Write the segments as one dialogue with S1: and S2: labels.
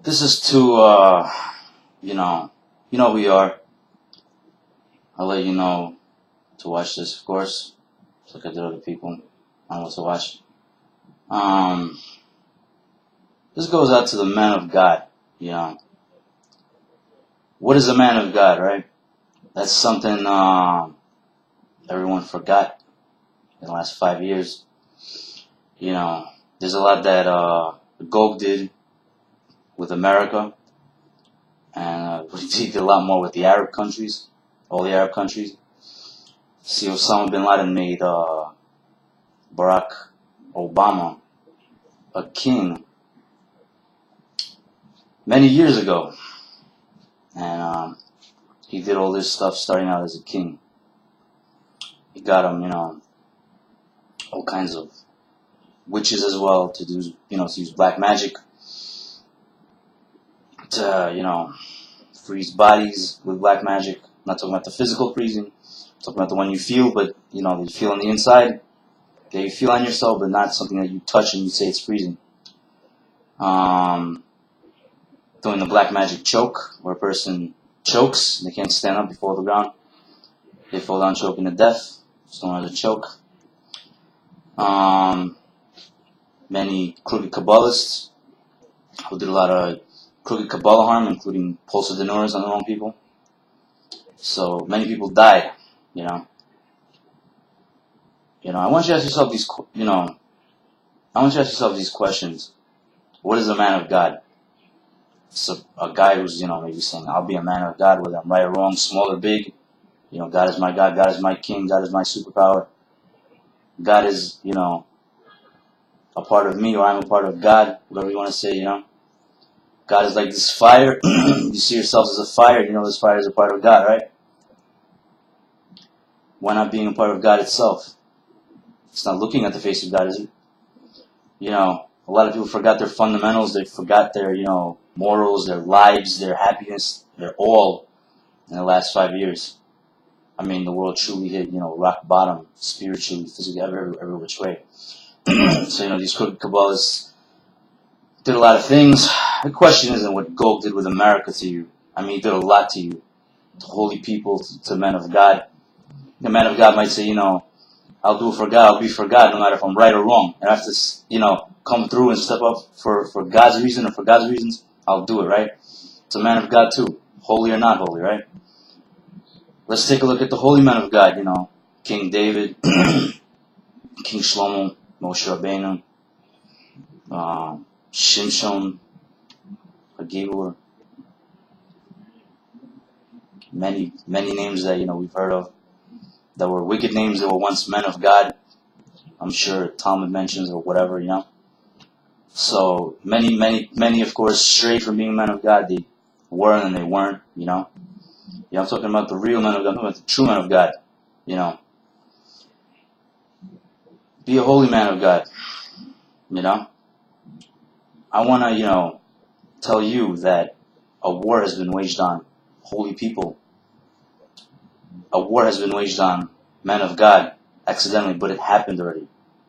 S1: This is to, you know who you are. I'll let you know to watch this, of course, just like I did other people. I know what to watch. This goes out to the man of God, What is a man of God, right? That's something everyone forgot in the last 5 years. There's a lot that Gog did with America, and he did a lot more with the Arab countries, all the Arab countries. See, Osama Bin Laden made Barack Obama a king many years ago, and he did all this stuff starting out as a king. He got him, all kinds of witches as well to do, to use black magic to, freeze bodies with black magic. I'm not talking about the physical freezing. I'm talking about the one you feel, but, you feel on the inside. That you feel on yourself, but not something that you touch and you say it's freezing. Doing the black magic choke, where a person chokes, they can't stand up, they fall to the ground. They fall down choking to death. It's known as a choke. Many crooked Kabbalists who did a lot of crooked Kabbalah harm, including Pulsa Denores on their own people. So many people died, I want you to ask yourself these, questions. What is a man of God? It's a guy who's, maybe saying, I'll be a man of God, whether I'm right or wrong, small or big. God is my God, God is my king, God is my superpower. God is, a part of me, or I'm a part of God, whatever you want to say, God is like this fire. You see yourself as a fire, this fire is a part of God, right? Why not being a part of God itself? It's not looking at the face of God, is it? A lot of people forgot their fundamentals, they forgot their, morals, their lives, their happiness, their all in the last 5 years. I mean, the world truly hit, rock bottom, spiritually, physically, every which way. So, these crooked Kabbalists did a lot of things. The question isn't what Gog did with America to you. I mean, he did a lot to you, to holy people, to men of God. The man of God might say, I'll do it for God, I'll be for God, no matter if I'm right or wrong. And I have to, come through and step up for God's reason or for God's reasons, I'll do it, right? It's a man of God too, holy or not holy, right? Let's take a look at the holy men of God, King David, King Shlomo, Moshe Rabbeinu, Shimshon, Gabor, many names that, we've heard of, that were wicked names that were once men of God. I'm sure Talmud mentions or whatever, So many, of course, strayed from being men of God. They were and they weren't, I'm talking about the real men of God. I'm talking about the true men of God, Be a holy man of God, I want to, tell you that a war has been waged on holy people. A war has been waged on men of God accidentally, but it happened already.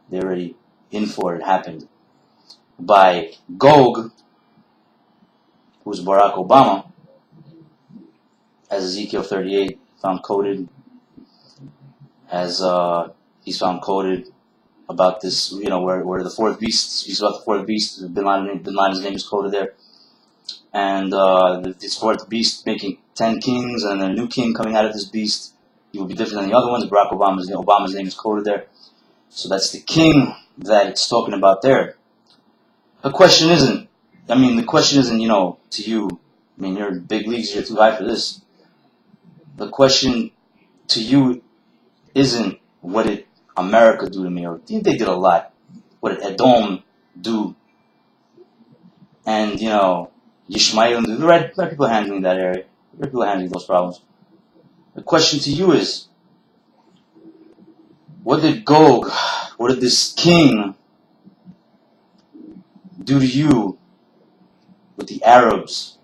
S1: They're already in for it. It happened by Gog, who's Barack Obama, as Ezekiel 38 found coded, as he's found coded about this, where the fourth beast speaks about the fourth beast. Bin Laden's name is coded there, and this fourth beast making 10 kings, and then a new king coming out of this beast. He will be different than the other ones. Barack Obama's name is coded there. So that's the king that it's talking about there. The question isn't, to you, you're in big leagues, you're too high for this. The question to you isn't, what did America do to me? Or they did a lot. What did Edom do? And, Yishmaelim do. The right people handling that area. The right people handling those problems. The question to you is, what did this king do to you with the Arabs,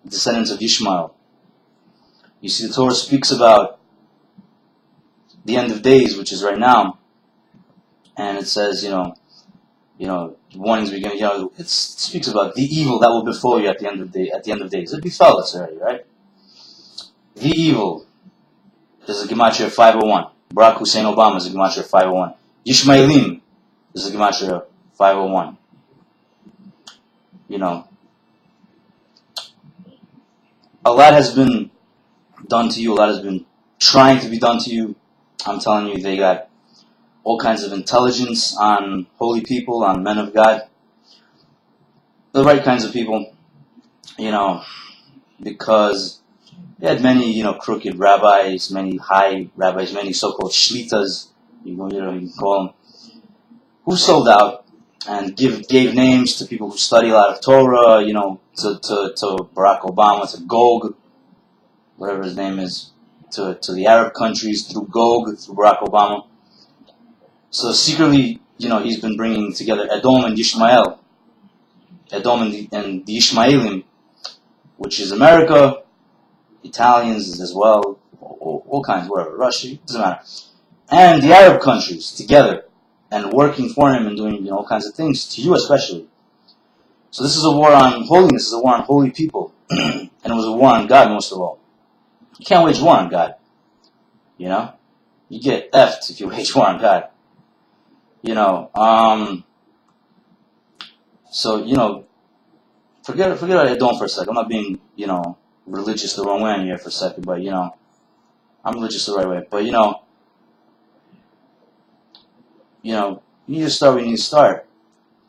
S1: descendants of Yishmael? You see, the Torah speaks about the end of days, which is right now, and it says, warnings begin. It speaks about the evil that will befall you at the end of the day. At the end of days, it befell us already, right? The evil. There's a gematria of 501. Barack Hussein Obama is a gematria of 501. Yishmaelim is a gematria of 501. A lot has been done to you. A lot has been trying to be done to you. I'm telling you, they got all kinds of intelligence on holy people, on men of God. The right kinds of people, because they had many, crooked rabbis, many high rabbis, many so-called shlitas, you can call them, who sold out and gave names to people who study a lot of Torah, to Barack Obama, to Gog, whatever his name is, to the Arab countries through Gog, through Barack Obama. So secretly, he's been bringing together Edom and Yishmael, Edom and the Yishmaelim, which is America, Italians as well, all kinds, whatever, Russia, doesn't matter, and the Arab countries together, and working for him and doing all kinds of things, to you especially. So this is a war on holiness, this is a war on holy people, and it was a war on God most of all. You can't wage war on God, you get effed if you wage war on God. So, forget about Edom for a second. I'm not being, religious the wrong way on here for a second, but, I'm religious the right way. But, you need to start where you need to start.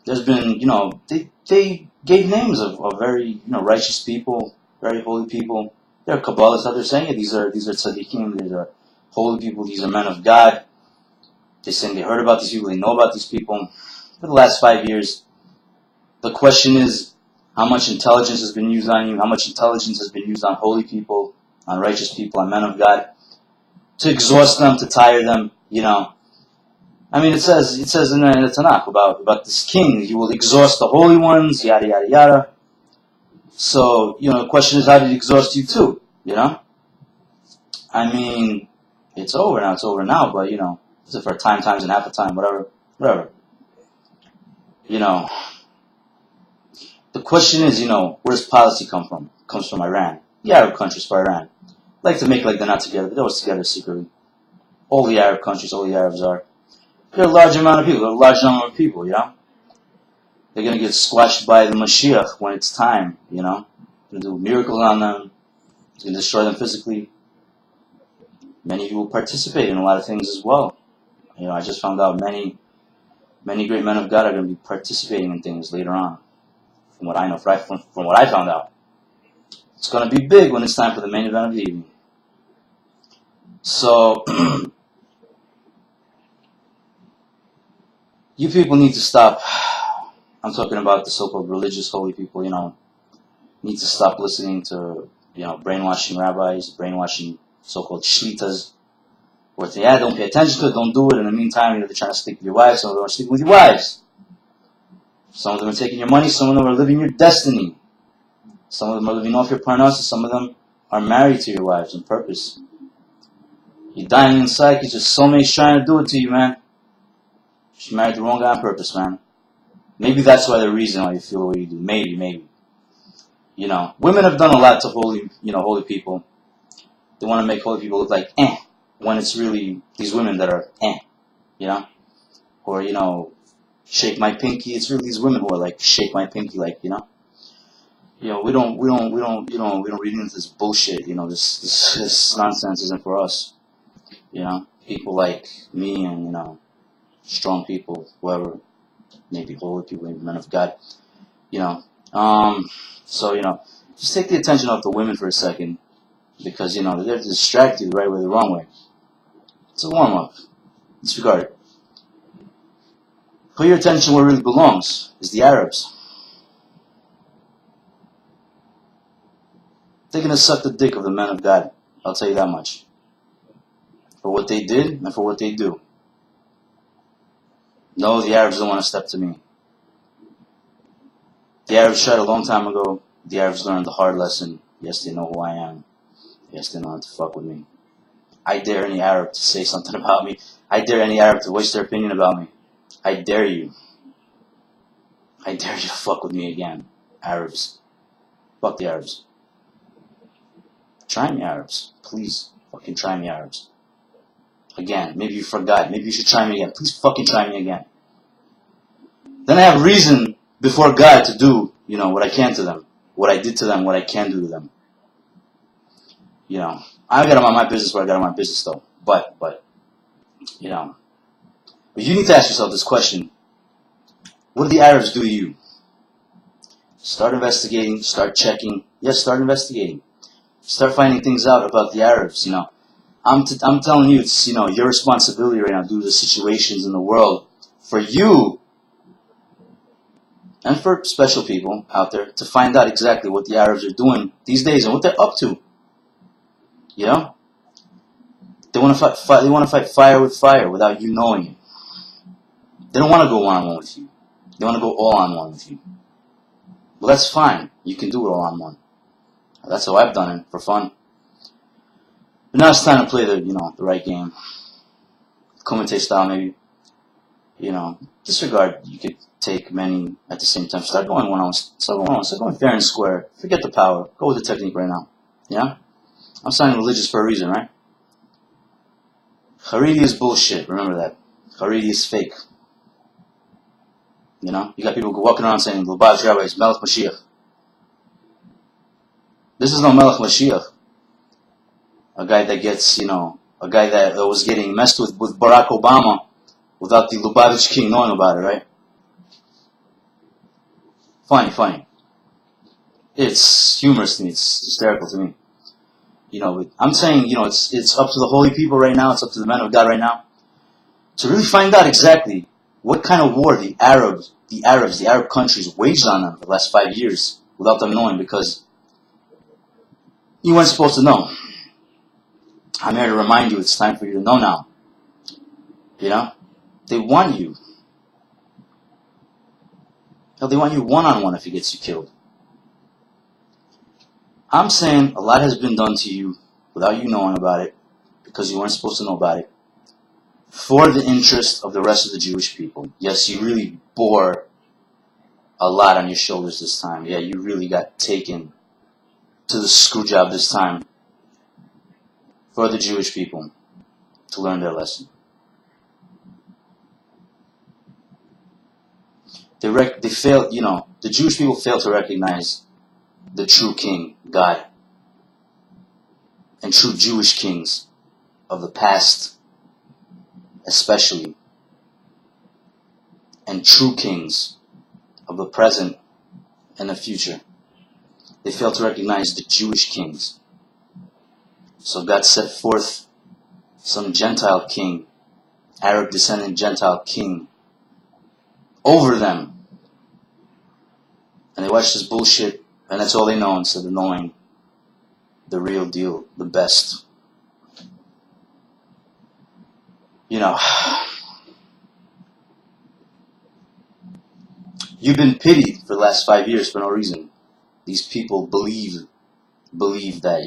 S1: There's been, they gave names of very, righteous people, very holy people. There are Kabbalists out there saying it. These are tzaddikim, these are holy people, these are men of God. They're saying they heard about these people, they know about these people. For the last 5 years, the question is, how much intelligence has been used on you? How much intelligence has been used on holy people, on righteous people, on men of God, to exhaust them, to tire them? I mean, it says in the Tanach about this king. He will exhaust the holy ones, yada yada yada. So the question is, how did he exhaust you too? I mean, it's over now. It's over now. But is it for a time, times and half a time, whatever. The question is, where does policy come from? It comes from Iran. The Arab countries for Iran. Like to make like they're not together, but they're always together secretly. All the Arab countries, all the Arabs are. They're a large amount of people. They're a large number of people, They're going to get squashed by the Mashiach when it's time, They're going to do miracles on them. It's going to destroy them physically. Many of you will participate in a lot of things as well. I just found out many great men of God are going to be participating in things later on. From what I know, from what I found out. It's going to be big when it's time for the main event of the evening. So, you people need to stop. I'm talking about the so-called religious holy people, need to stop listening to, brainwashing rabbis, brainwashing so-called shlitas, where they don't pay attention to it, don't do it. In the meantime, they're trying to stick with your wives, some of them are sticking with your wives. Some of them are taking your money, some of them are living your destiny. Some of them are living off your parnassus, some of them are married to your wives on purpose. You're dying inside because your soulmate's trying to do it to you, man. She married the wrong guy on purpose, man. Maybe that's why the reason why you feel the way you do. Maybe. Women have done a lot to holy people. They want to make holy people look like when it's really these women that are or shake my pinky. It's really these women who are like shake my pinky, like we don't read into this bullshit. This nonsense isn't for us. People like me and strong people, whoever, maybe holy people, maybe men of God. So just take the attention off the women for a second, because they're there to distract you the right way, the wrong way. It's a warm up. Disregard it. Put your attention where it really belongs, is the Arabs. They're going to suck the dick of the men of God. I'll tell you that much. For what they did and for what they do. No, the Arabs don't want to step to me. The Arabs tried a long time ago. The Arabs learned the hard lesson. Yes, they know who I am. Yes, they know how to fuck with me. I dare any Arab to say something about me. I dare any Arab to voice their opinion about me. I dare you. I dare you to fuck with me again, Arabs. Fuck the Arabs. Try me, Arabs. Please, fucking try me, Arabs. Again, maybe you forgot. Maybe you should try me again. Please fucking try me again. Then I have reason before God to do, what I can to them. What I did to them, what I can do to them. I got on my business where I got on my business though. But you need to ask yourself this question. What did the Arabs do to you? Start investigating, start checking. Yes, start investigating. Start finding things out about the Arabs, I'm telling you, it's, your responsibility right now due to the situations in the world for you and for special people out there to find out exactly what the Arabs are doing these days and what they're up to. They want to fight. They want to fight fire with fire without you knowing it. They don't want to go one-on-one with you. They want to go all-on-one with you. Well, that's fine. You can do it all-on-one. That's how I've done it for fun. But now it's time to play the right game. Kumite style, maybe. Disregard. You could take many at the same time. Start going one-on-one. Start going fair and square. Forget the power. Go with the technique right now. Yeah. I'm sounding religious for a reason, right? Haredi is bullshit. Remember that. Haredi is fake. You got people walking around saying, Lubavitch Rabbi is Melech Mashiach. This is no Melech Mashiach. A guy that gets, a guy that was getting messed with Barack Obama without the Lubavitch king knowing about it, right? Funny. It's humorous to me. It's hysterical to me. But I'm saying, it's up to the holy people right now. It's up to the men of God right now to really find out exactly what kind of war the Arab countries waged on them for the last 5 years without them knowing, because you weren't supposed to know. I'm here to remind you it's time for you to know now. They want you. Hell, they want you one-on-one if it gets you killed. I'm saying a lot has been done to you without you knowing about it, because you weren't supposed to know about it, for the interest of the rest of the Jewish people. Yes, you really bore a lot on your shoulders this time. Yeah, you really got taken to the screw job this time for the Jewish people to learn their lesson. They failed, the Jewish people failed to recognize the true king, God, and true Jewish kings of the past, especially, and true kings of the present and the future. They failed to recognize the Jewish kings. So God set forth some Gentile king, Arab descendant Gentile king, over them. And they watched this bullshit, and that's all they know instead of knowing the real deal, the best. You've been pitied for the last 5 years for no reason. These people believe that,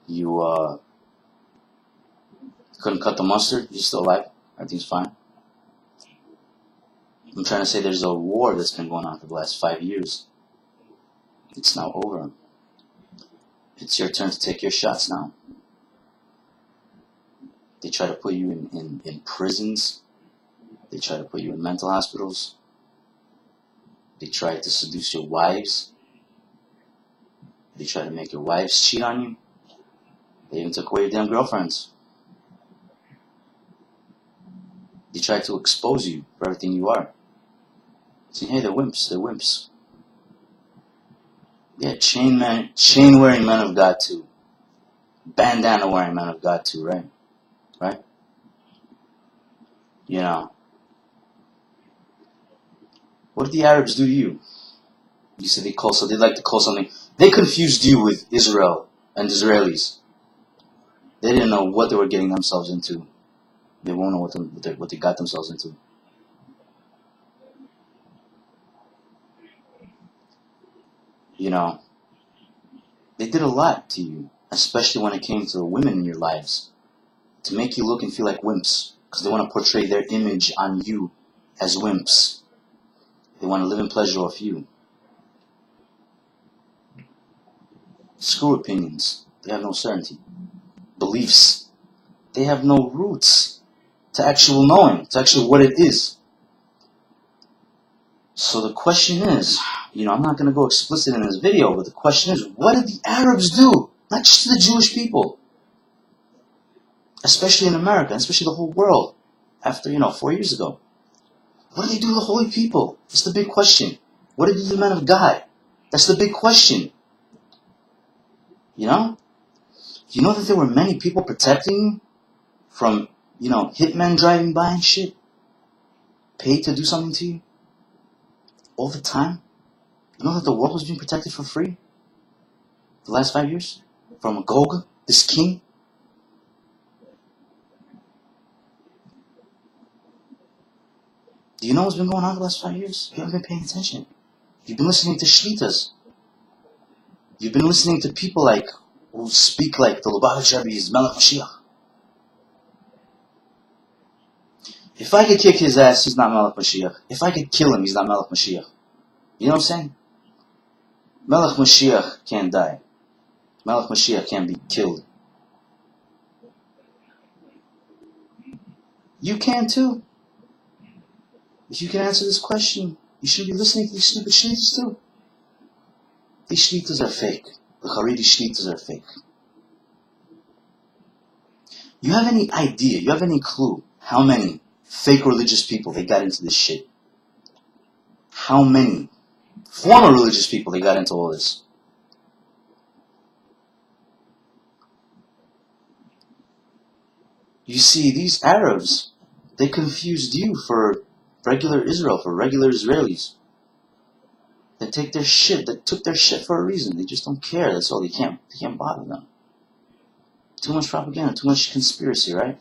S1: you couldn't cut the mustard, you're still alive, everything's fine. I'm trying to say there's a war that's been going on for the last 5 years. It's now over. It's your turn to take your shots now. They try to put you in prisons. They try to put you in mental hospitals. They try to seduce your wives. They try to make your wives cheat on you. They even took away your damn girlfriends. They try to expose you for everything you are. Saying, hey, they're wimps. Yeah, chain-wearing men of God too. Bandana-wearing men of God too, right? Right? What did the Arabs do to you? You said they like to call something. They confused you with Israel and Israelis. They didn't know what they were getting themselves into. They won't know what they got themselves into. They did a lot to you, especially when it came to the women in your lives, to make you look and feel like wimps, because they want to portray their image on you as wimps. They want to live in pleasure off you. Screw opinions. They have no certainty. Beliefs. They have no roots to actual knowing, to actually what it is. So the question is, I'm not going to go explicit in this video, but the question is, what did the Arabs do? Not just to the Jewish people. Especially in America, especially the whole world. After, 4 years ago. What did they do to the holy people? That's the big question. What did they do to the men of God? That's the big question. You know that there were many people protecting you from, hitmen driving by and shit? Paid to do something to you? All the time? You know that the world was being protected for free? The last 5 years? From Gog, this king? Do you know what's been going on the last 5 years? You haven't been paying attention. You've been listening to shlitas. You've been listening to people who speak like the Lubavitch Rebbe is Melech Mashiach. If I could kick his ass, he's not Melech Mashiach. If I could kill him, he's not Melech Mashiach. You know what I'm saying? Melech Mashiach can't die. Melech Mashiach can't be killed. You can too. If you can answer this question, you should be listening to these stupid shlitas too. These shlitas are fake. The Haredi shlitas are fake. You have any idea, you have any clue how many fake religious people they got into this shit? How many former religious people they got into all this? You see, these Arabs, they confused you for regular Israel, for regular Israelis. They take their shit, they took their shit for a reason. They just don't care, that's all. They can't bother them. Too much propaganda, too much conspiracy, right?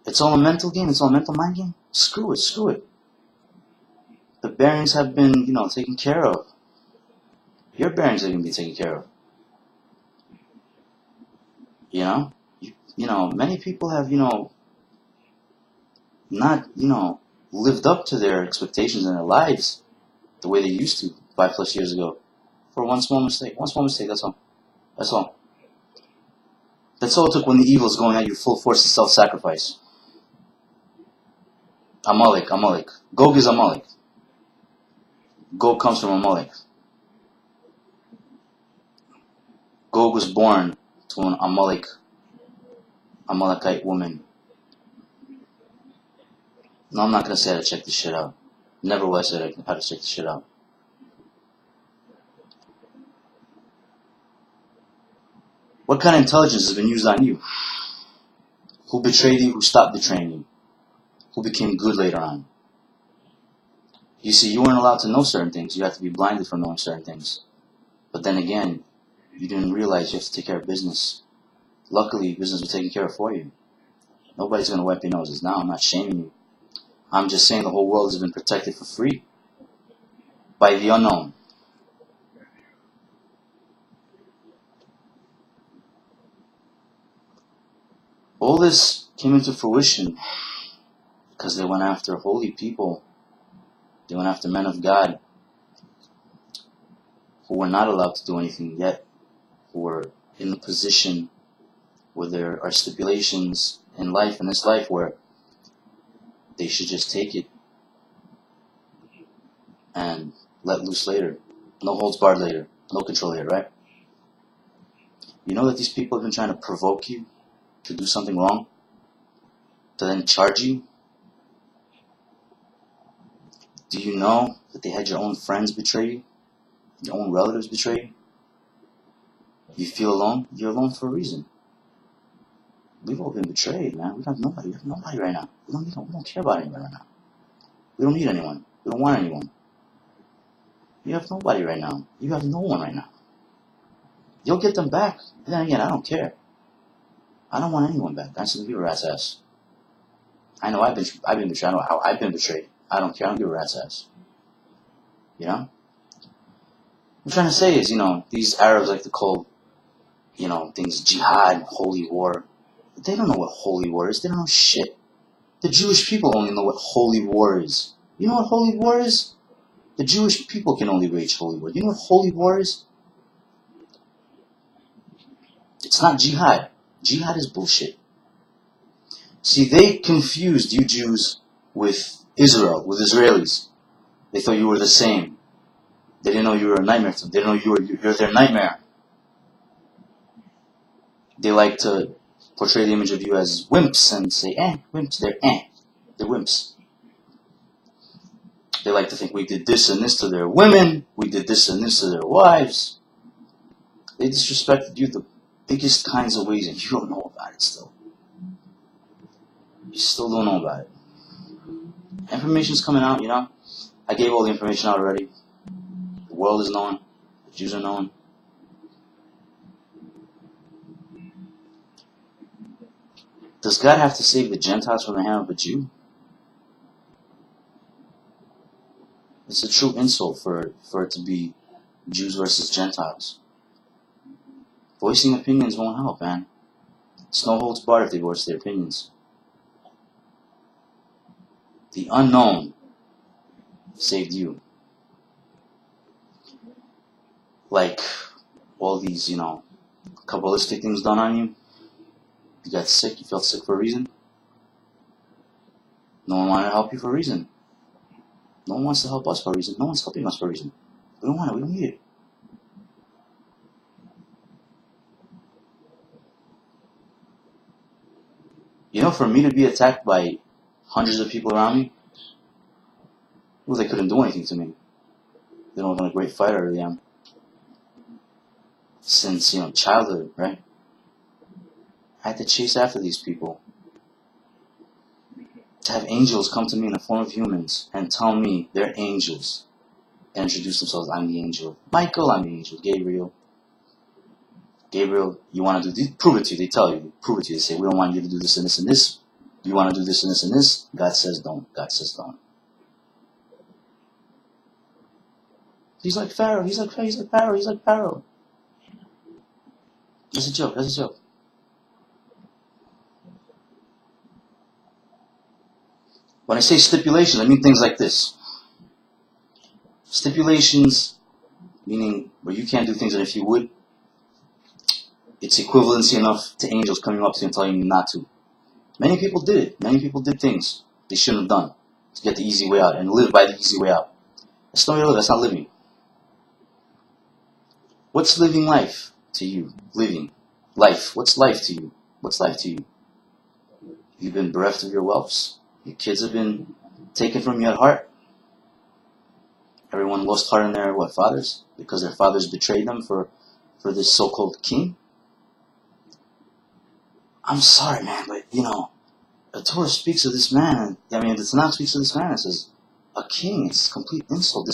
S1: It's all a mental game, it's all a mental mind game. Screw it. The bearings have been, taken care of. Your bearings are going to be taken care of. Many people have, not, lived up to their expectations in their lives the way they used to 5+ years ago. For one small mistake, that's all. That's all. That's all it took when the evil is going at you full force of self-sacrifice. Amalek. Gog is Amalek. Gog comes from Amalek. Gog was born to an Amalekite woman. No, I'm not going to say how to check this shit out. Never will I say how to check this shit out. What kind of intelligence has been used on you? Who betrayed you? Who stopped betraying you? Who became good later on? You see, you weren't allowed to know certain things. You have to be blinded from knowing certain things. But then again, you didn't realize you have to take care of business. Luckily, business was taken care of for you. Nobody's going to wipe your noses. Now, I'm not shaming you. I'm just saying the whole world has been protected for free by the unknown. All this came into fruition because they went after holy people. They went after men of God who were not allowed to do anything yet, who were in the position where there are stipulations in this life, where they should just take it and let loose later. No holds barred later. No control later, right? You know that these people have been trying to provoke you to do something wrong, to then charge you? Do you know that they had your own friends betray you? Your own relatives betray you? You feel alone? You're alone for a reason. We've all been betrayed, man. We have nobody right now. We don't care about anyone right now. We don't need anyone. We don't want anyone. You have nobody right now. You have no one right now. You'll get them back. And then again, I don't care. I don't want anyone back. I just give a rat's ass. I know I've been betrayed. I know how I've been betrayed. I don't care. I don't give a rat's ass. What I'm trying to say is, these Arabs like to call, things jihad, holy war. They don't know what holy war is. They don't know shit. The Jewish people only know what holy war is. You know what holy war is? The Jewish people can only wage holy war. You know what holy war is? It's not jihad. Jihad is bullshit. See, they confused you Jews with Israel, with Israelis. They thought you were the same. They didn't know you were a nightmare to them. They didn't know you're their nightmare. They like to portray the image of you as wimps and say, wimps, they're wimps. They like to think we did this and this to their women, we did this and this to their wives. They disrespected you the biggest kinds of ways, and you don't know about it still. You still don't know about it. Information's coming out, I gave all the information out already. The world is knowing. The Jews are knowing. Does God have to save the Gentiles from the hand of a Jew? It's a true insult for it to be Jews versus Gentiles. Voicing opinions won't help, man. It's no holds barred if they voice their opinions. The unknown saved you. Like all these, Kabbalistic things done on you. You got sick, you felt sick for a reason. No one wanted to help you for a reason. No one wants to help us for a reason. No one's helping us for a reason. We don't want it, we don't need it. For me to be attacked by hundreds of people around me, well, they couldn't do anything to me. They know what a great fighter I really am. Since, childhood, right? I had to chase after these people. To have angels come to me in the form of humans and tell me they're angels and introduce themselves, I'm the angel. Michael, I'm the angel. Gabriel, you want to do this? Prove it to you. They tell you. Prove it to you. They say, we don't want you to do this and this and this. You want to do this and this and this? God says don't. God says don't. He's like Pharaoh. He's like Pharaoh. He's like Pharaoh. That's a joke. That's a joke. When I say stipulations, I mean things like this. Stipulations, meaning where you can't do things that if you would, it's equivalency enough to angels coming up to you and telling you not to. Many people did it. Many people did things they shouldn't have done to get the easy way out and live by the easy way out. That's not real. That's not living. What's living life to you? Living life. What's life to you? What's life to you? You've been bereft of your wealths. Your kids have been taken from you at heart. Everyone lost heart in their fathers? Because their fathers betrayed them for this so-called king? I'm sorry, man, but the Torah speaks of this man. The Tanach speaks of this man. It says, a king. It's a complete insult.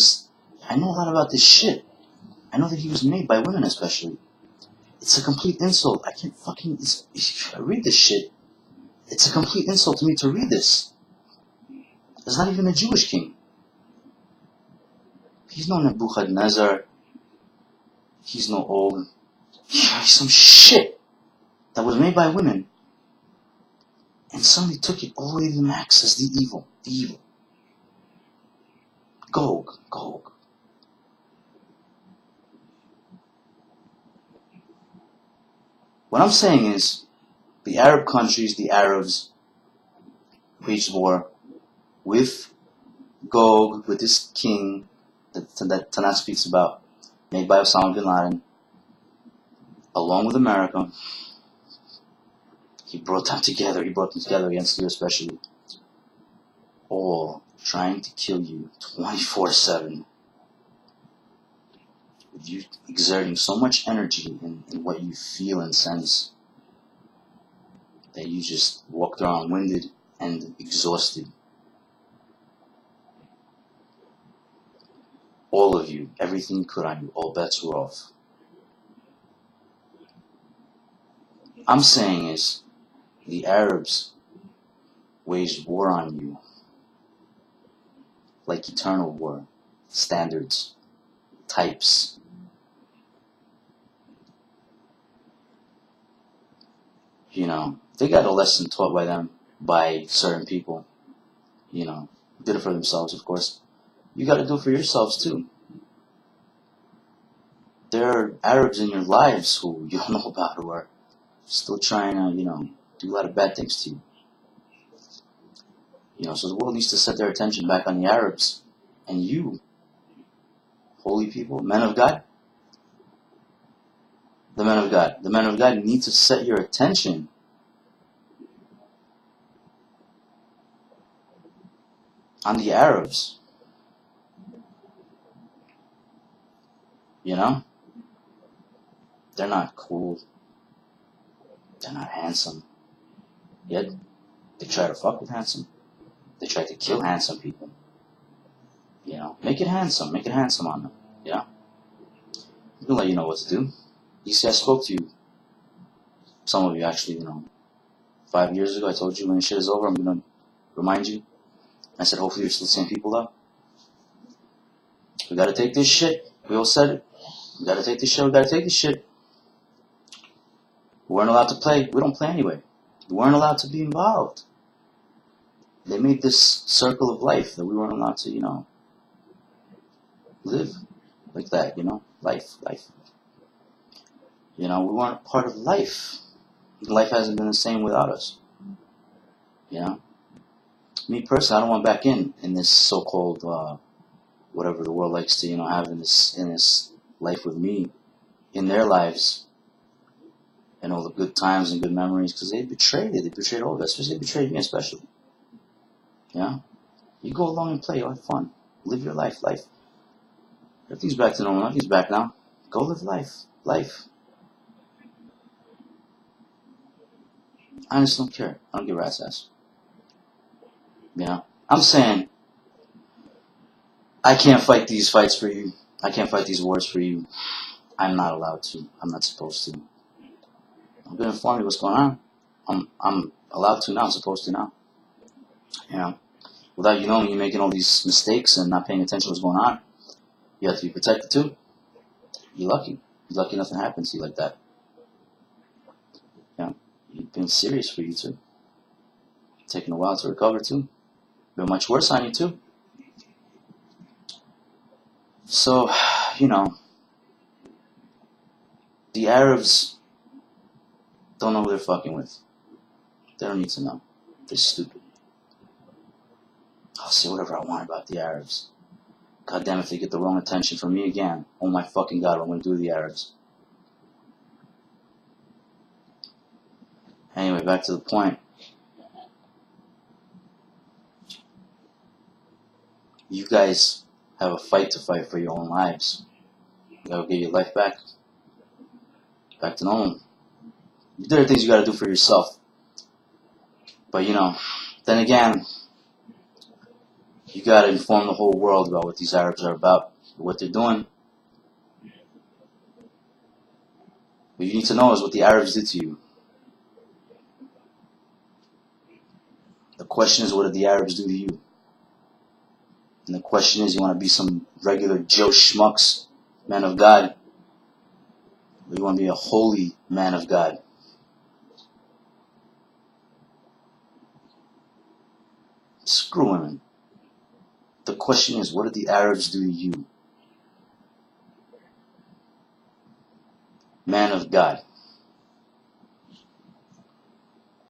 S1: I know a lot about this shit. I know that he was made by women, especially. It's a complete insult. I can't I read this shit. It's a complete insult to me to read this. There's not even a Jewish king. He's no Nebuchadnezzar. He's no old. He's some shit that was made by women. And somebody took it all the way to the max as the evil. The evil. Gog. What I'm saying is, the Arab countries, the Arabs, waged war with Gog, with this king that Tanach speaks about, made by Osama Bin Laden, along with America. He brought them together against you especially. All trying to kill you 24/7. With you exerting so much energy in what you feel and sense that you just walked around winded and exhausted. All of you, everything you could on you, all bets were off. I'm saying is, the Arabs waged war on you like eternal war, standards, types. They got a lesson taught by them by certain people. did it for themselves, of course. You got to do it for yourselves too. There are Arabs in your lives who you don't know about, who are still trying to, do a lot of bad things to you. So the world needs to set their attention back on the Arabs. And you, holy people, men of God, the men of God need to set your attention on the Arabs. They're not cool. They're not handsome. Yet, they try to fuck with handsome. They try to kill handsome people. Make it handsome. Make it handsome on them. I'm gonna let you know what to do. You see, I spoke to you. Some of you actually, 5 years ago, I told you when this shit is over, I'm gonna remind you. I said, hopefully you're still the same people though. We gotta take this shit. We all said it. We gotta take this shit. We gotta take this shit. We weren't allowed to play. We don't play anyway. We weren't allowed to be involved. They made this circle of life that we weren't allowed to, live like that, life. We weren't part of life. Life hasn't been the same without us. Me personally, I don't want back in this so-called, whatever the world likes to, have in this life with me, in their lives, and all the good times and good memories, because they betrayed it. They betrayed all of us. Especially they betrayed me, especially. You go along and play. You have fun. Live your life. Everything's back to normal. Nothing's back now. Go live life. I just don't care. I don't give a rat's ass. I'm saying, I can't fight these fights for you. I can't fight these wars for you. I'm not allowed to. I'm not supposed to. I'm going to inform you what's going on. I'm allowed to now. I'm supposed to now. Without you knowing, you're making all these mistakes and not paying attention to what's going on. You have to be protected too. You're lucky. You're lucky nothing happens to you like that. It's been serious for you too. Taking a while to recover too. Been much worse on you too. So, the Arabs don't know who they're fucking with. They don't need to know. They're stupid. I'll say whatever I want about the Arabs. God damn, if they get the wrong attention from me again, oh my fucking God, what I'm going to do to the Arabs. Anyway, back to the point. You guys have a fight to fight for your own lives. You gotta get your life back. Back to normal. There are things you gotta do for yourself. But then again, you gotta inform the whole world about what these Arabs are about, what they're doing. What you need to know is what the Arabs did to you. The question is, what did the Arabs do to you? And the question is, you want to be some regular Joe Schmucks, man of God? Or you want to be a holy man of God? Screw women. The question is, what did the Arabs do to you? Man of God.